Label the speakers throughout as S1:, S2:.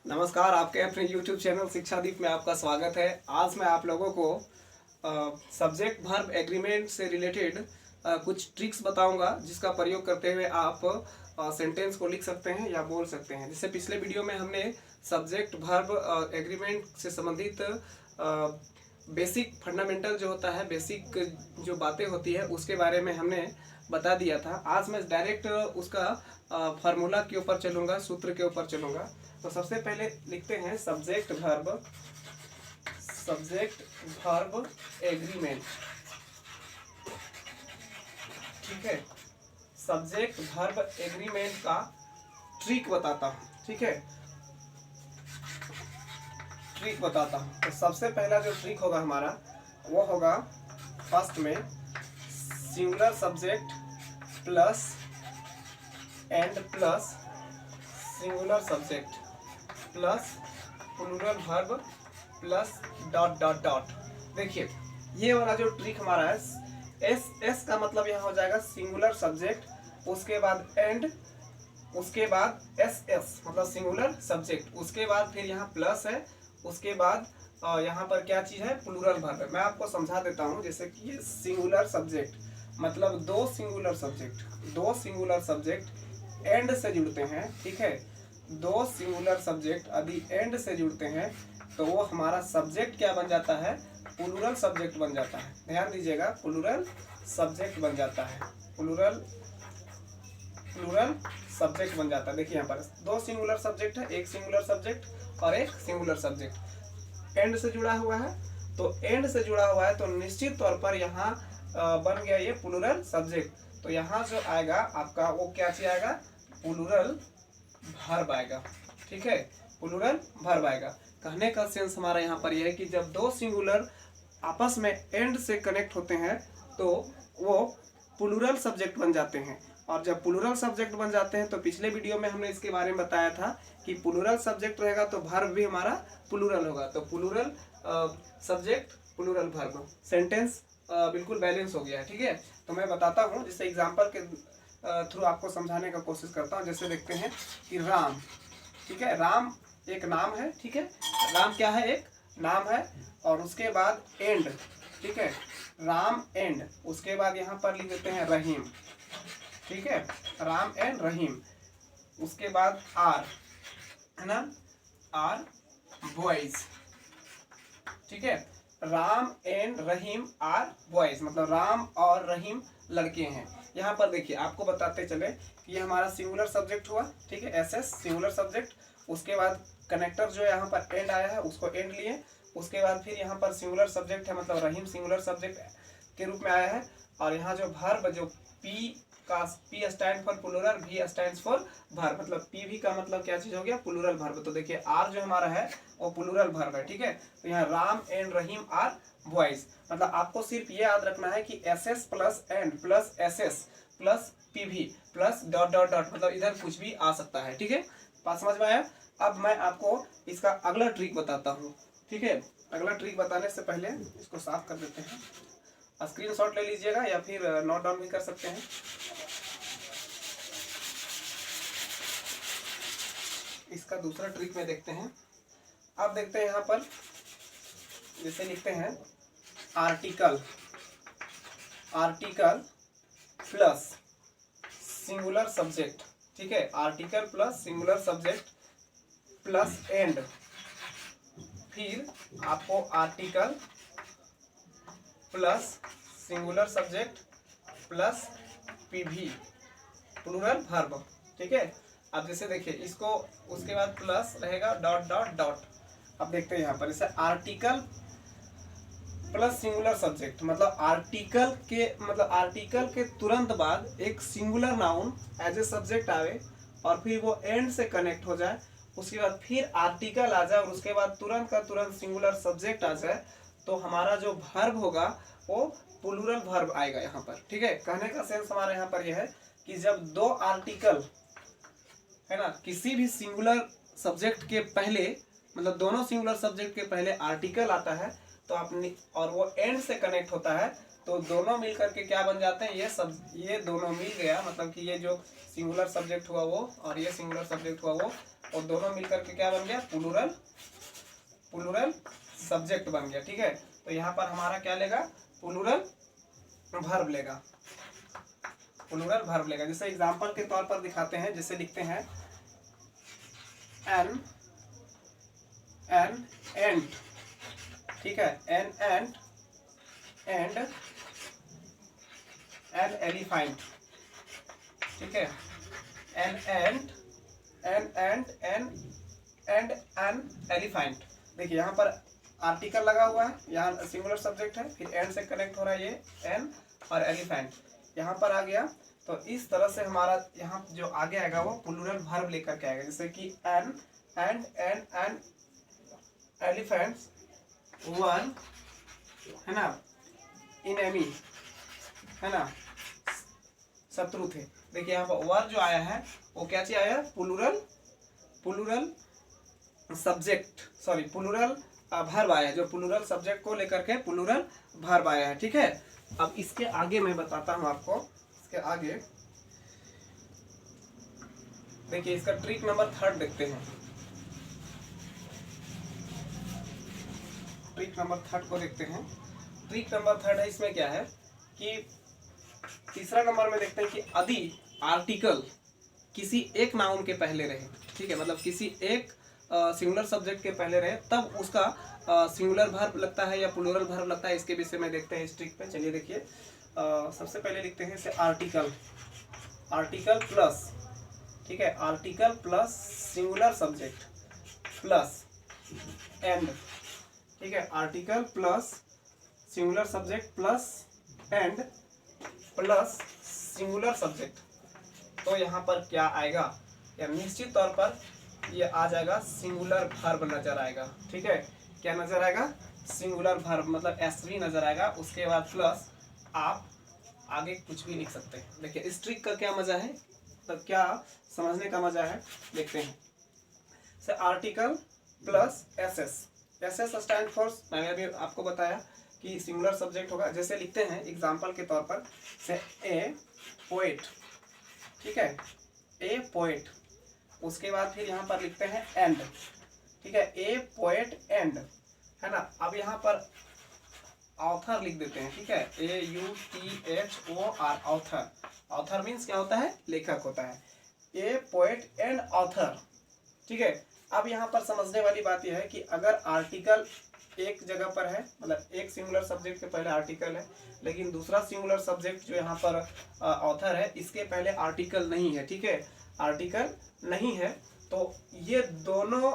S1: नमस्कार, आपके अपने YouTube चैनल शिक्षादीप में आपका स्वागत है। आज मैं आप लोगों को सब्जेक्ट वर्ब एग्रीमेंट से रिलेटेड कुछ ट्रिक्स बताऊंगा, जिसका प्रयोग करते हुए आप सेंटेंस को लिख सकते हैं या बोल सकते हैं। जैसे पिछले वीडियो में हमने सब्जेक्ट वर्ब एग्रीमेंट से संबंधित बेसिक फंडामेंटल जो होता है, बेसिक जो बातें होती है उसके बारे में हमने बता दिया था। आज मैं डायरेक्ट उसका फार्मूला के ऊपर चलूँगा, सूत्र के ऊपर चलूँगा। तो सबसे पहले लिखते हैं सब्जेक्ट वर्ब एग्रीमेंट। ठीक है, सब्जेक्ट वर्ब एग्रीमेंट का ट्रिक बताता हूँ। ठीक है, ट्रिक बताता हूँ। तो सबसे पहला जो ट्रिक होगा हमारा वो होगा, फर्स्ट में singular subject plus and plus singular subject plus plural verb plus dot dot dot. देखिए, ये वाला जो ट्रिक हमारा है, एस का मतलब यहाँ हो जाएगा सिंगुलर सब्जेक्ट, उसके बाद एंड, उसके बाद एस मतलब सिंगुलर सब्जेक्ट, उसके बाद फिर यहाँ प्लस है, उसके बाद यहाँ पर क्या चीज़ है, प्लूरल वर्ब है। मैं आपको समझा देता हूँ। जैसे कि ये सिंगुलर सब्जेक्ट मतलब दो सिंगुलर सब्जेक्ट एंड से जुड़ते हैं। ठीक है, दो सिंगुलर सब्जेक्ट यदि एंड से जुड़ते हैं तो वो हमारा सब्जेक्ट क्या बन जाता है, प्लूरल सब्जेक्ट बन जाता है। ध्यान दीजिएगा, प्लूरल सब्जेक्ट बन जाता है, प्लूरल सब्जेक्ट बन जाता है। देखिए यहाँ पर दो सिंगुलर सब्जेक्ट है, एक सिंगुलर सब्जेक्ट और एक सिंगुलर सब्जेक्ट एंड से जुड़ा हुआ है। तो एंड से जुड़ा हुआ है तो निश्चित तौर पर यहाँ बन गया ये प्लूरल सब्जेक्ट। तो यहाँ जो आएगा आपका वो क्या चीज आएगा, प्लूरल वर्ब आएगा। ठीक है, प्लूरल वर्ब आएगा। कहने का सेंस हमारा यहाँ पर यह है कि जब दो सिंगुलर आपस में एंड से कनेक्ट होते हैं तो वो प्लूरल सब्जेक्ट बन जाते हैं। और जब प्लूरल सब्जेक्ट बन जाते हैं तो पिछले वीडियो में हमने इसके बारे में बताया था कि प्लूरल सब्जेक्ट रहेगा तो वर्ब भी हमारा प्लूरल होगा। तो plural subject plural verb, sentence बिल्कुल बैलेंस हो गया है। ठीक है, तो मैं बताता हूँ, जैसे एग्जांपल के थ्रू आपको समझाने का कोशिश करता हूँ। जैसे देखते हैं कि राम, ठीक है, राम एक नाम है। ठीक है, राम क्या है, एक नाम है। और उसके बाद एंड, ठीक है, राम एंड, उसके बाद यहाँ पर लिख देते हैं रहीम। ठीक है, राम एंड रहीम, उसके बाद आर, है ना, आर बॉयज। ठीक है, Ram and Rahim are boys, मतलब राम और रहीम लड़के हैं। यहाँ पर देखिए, आपको बताते चले कि ये हमारा सिंगुलर सब्जेक्ट हुआ। ठीक है, एस सिंगुलर सब्जेक्ट, उसके बाद कनेक्टर जो यहाँ पर एंड आया है उसको एंड लिए, उसके बाद फिर यहाँ पर सिंगुलर सब्जेक्ट है, मतलब रहीम सिंगुलर सब्जेक्ट के रूप में आया है। और यहाँ जो वर्ब, जो P stand for plural, V stand for verb, मतलब पी वी का मतलब क्या चीज हो गया, प्लूरल वर्ब। तो देखिए आर जो हमारा है वो प्लूरल वर्ब है। ठीक है, तो यहाँ Ram and Rahim are boys, मतलब आपको सिर्फ ये याद रखना है कि S S plus and plus S S plus P V plus dot dot dot, मतलब इधर कुछ भी आ सकता है। ठीक है, बात समझ में आया। अब मैं आपको इसका अगला ट्रिक बताता हूँ। ठीक है, अगला ट्रिक बताने से पहले इसको साफ कर देते हैं। स्क्रीनशॉट ले लीजिएगा या फिर नोट डाउन भी कर सकते हैं। इसका दूसरा ट्रिक में देखते हैं। अब देखते हैं यहाँ पर, जैसे लिखते हैं आर्टिकल प्लस सिंगुलर सब्जेक्ट। ठीक है, article plus singular subject plus and, फिर आपको article plus singular subject plus PV plural verb. ठीक है, अब जैसे देखिए इसको, उसके बाद प्लस रहेगा डॉट डॉट डॉट। अब देखते हैं यहाँ पर, जैसे आर्टिकल प्लस सिंगुलर सब्जेक्ट, मतलब आर्टिकल के तुरंत बाद एक singular noun as a subject आवे और फिर वो एंड से कनेक्ट हो जाए, उसके बाद फिर आर्टिकल आ जाए और उसके बाद तुरंत का तुरंत सिंगुलर सब्जेक्ट आ जाए, तो हमारा जो वर्ब होगा वो प्लूरल वर्ब आएगा यहाँ पर। ठीक है, कहने का सेंस हमारा यहाँ पर यह है कि जब दो आर्टिकल है ना, किसी भी सिंगुलर सब्जेक्ट के पहले, मतलब दोनों सिंगुलर सब्जेक्ट के पहले आर्टिकल आता है तो आपने, और वो एंड से कनेक्ट होता है, तो दोनों मिलकर के क्या बन जाते हैं, ये दोनों मिल गया, मतलब कि ये जो सिंगुलर सब्जेक्ट हुआ वो और ये सिंगुलर सब्जेक्ट हुआ वो और दोनों मिलकर के क्या बन गया, प्लूरल सब्जेक्ट बन गया। ठीक है, तो यहाँ पर हमारा क्या लेगा, प्लूरल वर्ब लेगा, प्लूरल वर्ब लेगा। जैसे एग्जांपल के तौर पर दिखाते हैं, जैसे लिखते हैं एन एंड, ठीक है, एन एंड एन एलिफेंट, ठीक है, एन एंड एन एलिफेंट। देखिए यहाँ पर आर्टिकल लगा हुआ है, यहाँ सिंगुलर सब्जेक्ट है, फिर एंड से कनेक्ट हो रहा है ये एन और एलिफेंट यहाँ पर आ गया। तो इस तरह से हमारा यहाँ जो आगे आएगा वो प्लूरल वर्ब लेकर के आएगा। जैसे कि एन एंड एलिफेंट्स वन, है ना, इनेमी, है ना, शत्रु थे। देखिए यहाँ पर वर जो आया है वो क्या चीज आया, plural subject, sorry plural verb आया है, जो प्लूरल सब्जेक्ट को लेकर के प्लूरल वर्ब आया है। ठीक है, अब इसके आगे मैं बताता हूँ आपको, इसके आगे देखिए इसका ट्रिक नंबर 3 देखते हैं। ट्रिक नंबर 3 को देखते हैं। ट्रिक नंबर 3 है, इसमें क्या है कि तीसरा नंबर में देखते हैं कि यदि आर्टिकल किसी एक नाउन के पहले रहे, ठीक है, मतलब किसी एक सिंगुलर सब्जेक्ट के पहले रहे, तब उसका सिंगुलर वर्ब लगता है या प्लूरल वर्ब लगता है। इसके विषय में देखते हैं इस ट्रिक पे। चलिए देखिए, सबसे पहले लिखते हैं इसे आर्टिकल प्लस, ठीक है, article plus singular subject plus and, ठीक है, article plus singular subject plus and plus singular subject. तो यहाँ पर क्या आएगा, या निश्चित तौर पर ये आ जाएगा सिंगुलर वर्ब नजर आएगा। ठीक है, क्या नजर आएगा, सिंगुलर वर्ब, मतलब एसवी नजर आएगा। उसके बाद प्लस आप आगे कुछ भी लिख सकते हैं। देखिए इस ट्रिक का क्या मजा है, तो क्या समझने का मजा है, देखते हैं। से article plus S stand for, मैंने अभी आपको बताया कि सिंगुलर सब्जेक्ट होगा। जैसे लिखते हैं एग्जांपल के तौर पर, से ए पोएट, ठीक है, ए पोएट। उसके बाद फिर यहाँ पर लिखते हैं एंड, ठीक है, ए पोएट एंड, है ना। अब यहाँ पर ऑथर लिख देते हैं, ठीक है, AUTHOR, ऑथर। ऑथर मीन्स क्या होता है, लेखक होता है। ए पोएट एंड ऑथर, ठीक है। अब यहाँ पर समझने वाली बात यह है कि अगर आर्टिकल एक जगह पर है, मतलब एक सिंगुलर सब्जेक्ट के पहले आर्टिकल है, लेकिन दूसरा सिंगुलर सब्जेक्ट जो यहाँ पर ऑथर है, इसके पहले आर्टिकल नहीं है, ठीक है, आर्टिकल नहीं है, तो ये दोनों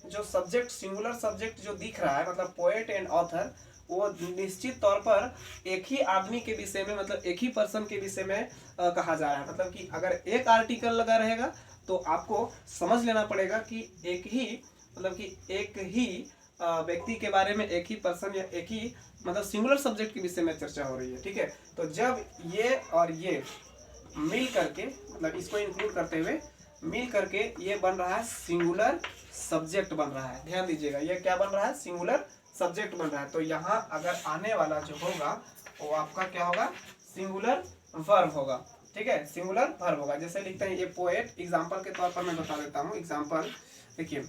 S1: जो सब्जेक्ट, सिंगुलर सब्जेक्ट जो दिख रहा है, मतलब पोएट एंड ऑथर, वो निश्चित तौर पर एक ही आदमी के विषय में, मतलब एक ही पर्सन के विषय में कहा जा रहा है। मतलब कि अगर एक आर्टिकल लगा रहेगा तो आपको समझ लेना पड़ेगा कि एक ही, मतलब कि एक ही व्यक्ति के बारे में, एक ही पर्सन या एक ही, मतलब सिंगुलर सब्जेक्ट के विषय में चर्चा हो रही है। ठीक है, तो जब ये और ये मिल करके, मतलब इसको इंक्लूड करते हुए मिल करके ये बन रहा है सिंगुलर सब्जेक्ट बन रहा है। ध्यान दीजिएगा, ये क्या बन रहा है, सिंगुलर सब्जेक्ट बन रहा है। तो यहाँ अगर आने वाला जो होगा वो आपका क्या होगा, सिंगुलर वर्ब होगा। ठीक है, सिंगुलर वर्ब होगा। जैसे लिखते हैं ये पोएट, एग्जांपल के तौर पर मैं बता देता हूँ। एग्जांपल देखिए,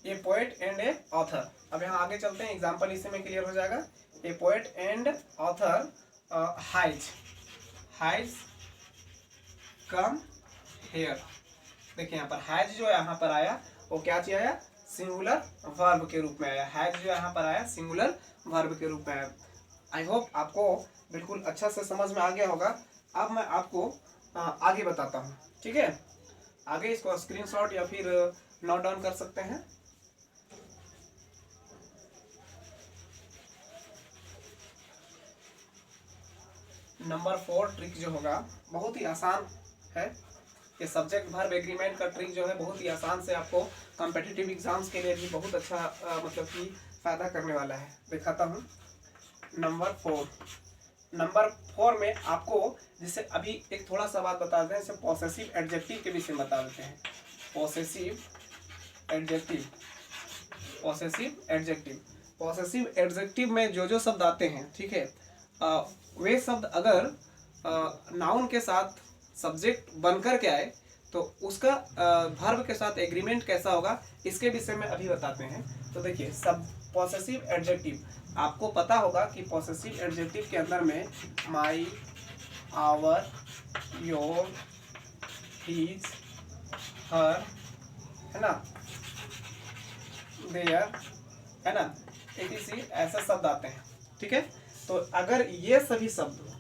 S1: ये पोएट एंड ए ऑथर। अब यहाँ आगे चलते हैं, एग्जांपल इसी में क्लियर हो जाएगा। A poet and author has come here. देखिए यहाँ पर हैज जो यहाँ पर आया वो क्या चीज आया, सिंगुलर वर्ब के रूप में आया। हैज जो यहाँ पर आया सिंगुलर वर्ब के रूप में आया। आई होप आपको बिल्कुल अच्छा से समझ में आ गया होगा। अब मैं आपको आगे बताता हूँ। ठीक है, आगे इसको स्क्रीनशॉट या फिर नोट डाउन कर सकते हैं। नंबर 4 ट्रिक जो होगा बहुत ही आसान है। ये सब्जेक्ट वर्ब एग्रीमेंट का ट्रिक जो है बहुत ही आसान से आपको कॉम्पिटिटिव एग्जाम्स के लिए भी बहुत अच्छा मतलब कि फायदा करने वाला है। दिखाता हूँ। नंबर 4 में आपको, जैसे अभी एक थोड़ा सा बात बता देते हैं, जैसे पॉसेसिव एडजेक्टिव के विषय में बता देते हैं। पॉसेसिव एडजेक्टिव में जो शब्द आते हैं, ठीक है, वे शब्द अगर नाउन के साथ सब्जेक्ट बनकर के आए तो उसका वर्ब के साथ एग्रीमेंट कैसा होगा इसके विषय में अभी बताते हैं। तो देखिए, सब पॉसेसिव एडजेक्टिव, आपको पता होगा कि पॉसेसिव एडजेक्टिव के अंदर में माई, आवर, योर, हीज, हर, है ना, देयर, है ना, etc ऐसे शब्द आते हैं। ठीक है, तो अगर ये सभी शब्द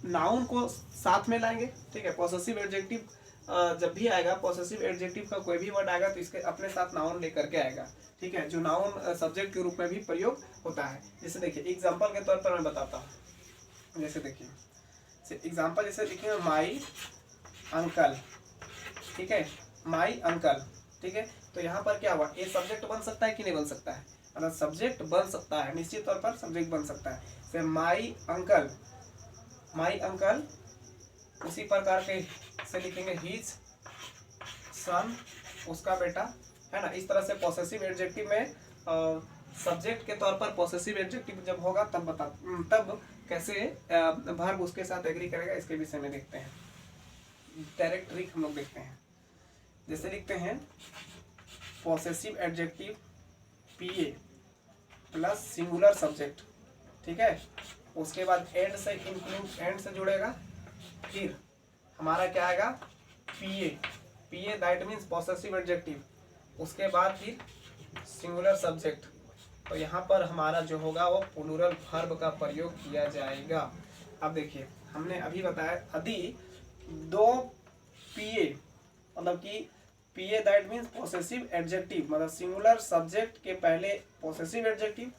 S1: नाउन को साथ में लाएंगे, ठीक है, पॉसेसिव एडजेक्टिव जब भी आएगा, पॉसेसिव एडजेक्टिव का कोई भी वर्ड आएगा तो इसके अपने साथ नाउन लेकर के आएगा। ठीक है, जो नाउन सब्जेक्ट के रूप में भी प्रयोग होता है। जैसे देखिए, एग्जांपल के तौर पर मैं बताता हूँ। जैसे देखिए, एग्जांपल जैसे देखिए, माई अंकल, ठीक है, माई अंकल, ठीक है, तो यहाँ पर क्या हुआ, ये सब्जेक्ट बन सकता है कि नहीं बन सकता है, मतलब सब्जेक्ट बन सकता है, निश्चित तौर पर सब्जेक्ट बन सकता है। जैसे माई अंकल, माई अंकल, उसी प्रकार के से लिखेंगे हीज सन, उसका बेटा, है ना। इस तरह से पॉसेसिव एडजेक्टिव में सब्जेक्ट के तौर पर पॉसेसिव एडजेक्टिव जब होगा तब कैसे वर्ब उसके साथ एग्री करेगा, इसके विषय में देखते हैं। डायरेक्ट ट्रिक हम लोग देखते हैं। जैसे लिखते हैं पॉसेसिव एडजेक्टिव पीए प्लस सिंगुलर सब्जेक्ट, ठीक है, उसके बाद एंड से इंक्लूड, एंड से जुड़ेगा, फिर हमारा क्या आएगा, पीए, पीए दैट मीन्स पॉसेसिव एडजेक्टिव, उसके बाद फिर सिंगुलर सब्जेक्ट। तो यहाँ पर हमारा जो होगा वो प्लूरल वर्ब का प्रयोग किया जाएगा। अब देखिए, हमने अभी बताया यदि दो पीए, मतलब कि पीए दैट मीन्स पॉसेसिव एडजेक्टिव, मतलब सिंगुलर सब्जेक्ट के पहले पॉसेसिव एडजेक्टिव,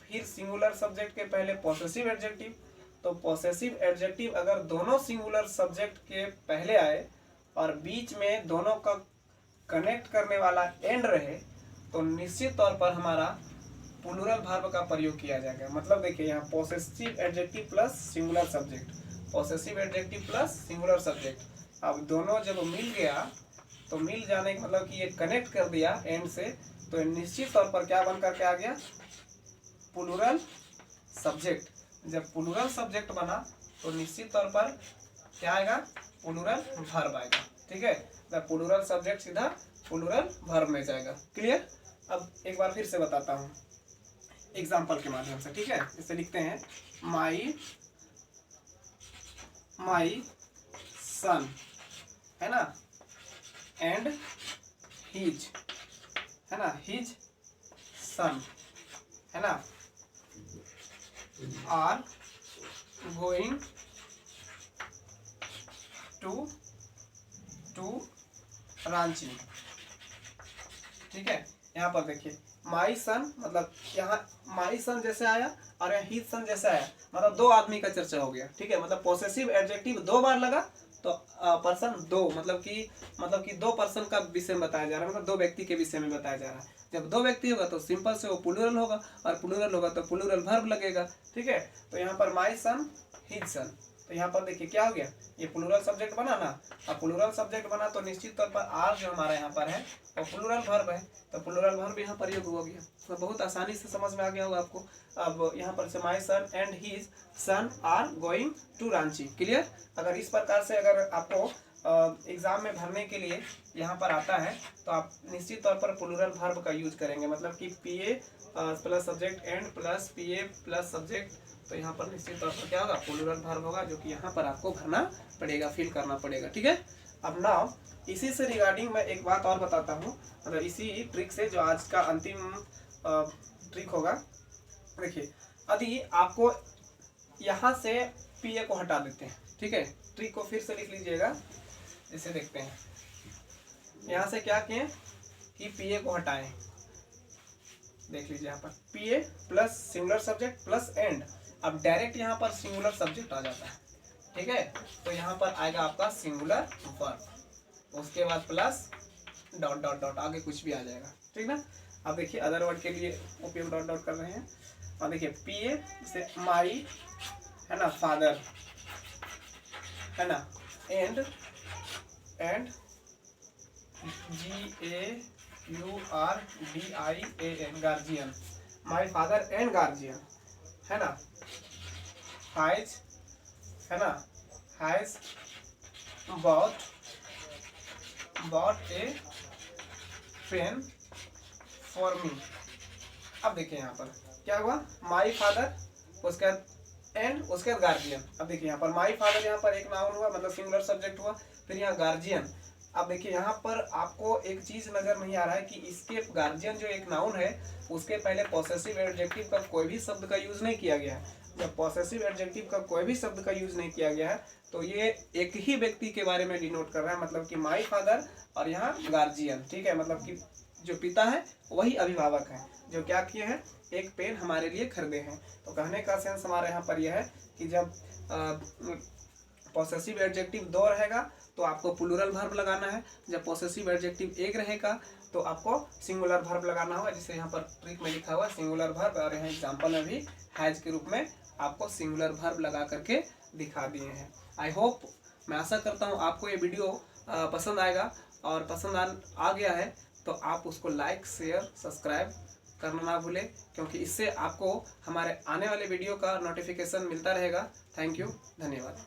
S1: फिर सिंगुलर सब्जेक्ट के पहले पॉसेसिव एडजेक्टिव। तो पॉसेसिव एडजेक्टिव अगर दोनों सिंगुलर सब्जेक्ट के पहले आए और बीच में दोनों का कनेक्ट करने वाला एंड रहे तो निश्चित तौर पर हमारा प्लूरल वर्ब का प्रयोग किया जाएगा। मतलब देखिए, यहाँ possessive adjective plus singular subject, possessive adjective plus singular subject. अब दोनों जब मिल गया तो मिल जाने का मतलब कि ये कनेक्ट कर दिया एंड से, तो निश्चित तौर पर क्या बन करके आ गया, प्लूरल सब्जेक्ट। जब प्लूरल सब्जेक्ट बना तो निश्चित तौर पर क्या आएगा, प्लूरल वर्ब आएगा। ठीक है, जब प्लूरल सब्जेक्ट सीधा प्लूरल वर्ब में जाएगा। क्लियर। अब एक बार फिर से बताता हूँ एग्जाम्पल के माध्यम से, ठीक है। इसे लिखते हैं माई सन, है ना, एंड हीज, है ना, हीज सन, है ना, आर गोइंग टू रांची। ठीक है, यहाँ पर देखिए माई सन, मतलब यहाँ माई सन जैसे आया और यहाँ हीज सन जैसे आया, मतलब दो आदमी का चर्चा हो गया। ठीक है, मतलब पॉसेसिव एडजेक्टिव दो बार लगा तो पर्सन दो, मतलब कि दो पर्सन का विषय में बताया जा रहा है, मतलब दो व्यक्ति के विषय में बताया जा रहा है। जब दो व्यक्ति होगा तो सिंपल से वो प्लूरल होगा, और प्लूरल होगा तो प्लूरल वर्ब लगेगा। ठीक है, तो यहाँ पर माई सन हीज सन, तो यहाँ पर देखिए क्या हो गया, ये प्लूरल सब्जेक्ट बना ना। अब प्लूरल सब्जेक्ट बना तो निश्चित तौर पर आर जो हमारा यहाँ पर है वो प्लूरल वर्ब है, तो प्लूरल वर्ब यहाँ प्रयोग हो गया। तो बहुत आसानी से समझ में आ गया होगा आपको। अब यहाँ पर से my son and his son are going to Ranchi. Clear. अगर इस प्रकार से अगर आपको एग्जाम में भरने के लिए यहाँ पर आता है तो आप निश्चित तौर पर प्लूरल वर्ब का यूज करेंगे, मतलब कि PA plus subject and plus PA plus subject, तो यहाँ पर निश्चित तौर पर क्या होगा, प्लूरल वर्ब होगा, जो कि यहाँ पर आपको भरना पड़ेगा, फिल करना पड़ेगा। ठीक है। अब नाउ इसी से रिगार्डिंग मैं एक बात और बताता हूँ, मतलब इसी ट्रिक से जो आज का अंतिम ट्रिक होगा। देखिए, यदि आपको यहाँ से पीए को हटा देते हैं, ठीक है, ट्रिक को फिर से लिख लीजिएगा। इसे देखते हैं, यहाँ से क्या किए कि पीए को हटाएं, देख लीजिए यहाँ पर PA plus singular subject plus and. अब डायरेक्ट यहाँ पर सिंगुलर सब्जेक्ट आ जाता है। ठीक है, तो यहाँ पर आएगा आपका सिंगुलर वर्ब, उसके बाद प्लस डॉट डॉट डॉट, आगे कुछ भी आ जाएगा। ठीक ना। अब देखिए अदर वर्ड के लिए उपयोग डॉट डॉट कर रहे हैं, और देखिए पीए से माई, है ना, फादर, है ना, and GAURDIAN guardian, my father and guardian, है ना, हैज, है ना, has bought bought a pen for me. अब देखिए यहाँ पर क्या हुआ, माई फादर, उसके बाद एंड, उसके बाद गार्जियन। अब देखिए यहाँ पर माई फादर, यहाँ पर एक नाउन हुआ मतलब सिंगुलर सब्जेक्ट हुआ, फिर यहाँ गार्जियन। अब देखिए यहाँ पर आपको एक चीज नजर नहीं आ रहा है कि इसके गार्जियन जो एक नाउन है उसके पहले पॉसेसिव एडजेक्टिव का कोई भी शब्द का यूज नहीं किया गया है। जब पॉसेसिव एडजेक्टिव का कोई भी शब्द का यूज नहीं किया गया है तो ये एक ही व्यक्ति के बारे में डिनोट कर रहा है, मतलब कि माई फादर और यहाँ गार्जियन, ठीक है। मतलब कि जो पिता है वही अभिभावक है, जो क्या किए हैं, एक पेन हमारे लिए खरीदे हैं। तो कहने का सेंस हमारे यहाँ पर यह है कि जब पॉसेसिव एडजेक्टिव दो रहेगा तो आपको प्लूरल वर्ब लगाना है, जब पॉसेसिव एडजेक्टिव एक रहेगा तो आपको सिंगुलर वर्ब लगाना होगा, जिसे यहाँ पर ट्रिक में लिखा हुआ सिंगुलर वर्ब, और यहाँ एग्जांपल में भी हैज के रूप में आपको सिंगुलर वर्ब लगा करके दिखा दिए हैं। आई होप, मैं आशा करता हूँ आपको ये वीडियो पसंद आएगा, और पसंद आ गया है तो आप उसको लाइक शेयर सब्सक्राइब करना ना भूलें, क्योंकि इससे आपको हमारे आने वाले वीडियो का नोटिफिकेशन मिलता रहेगा। थैंक यू, धन्यवाद।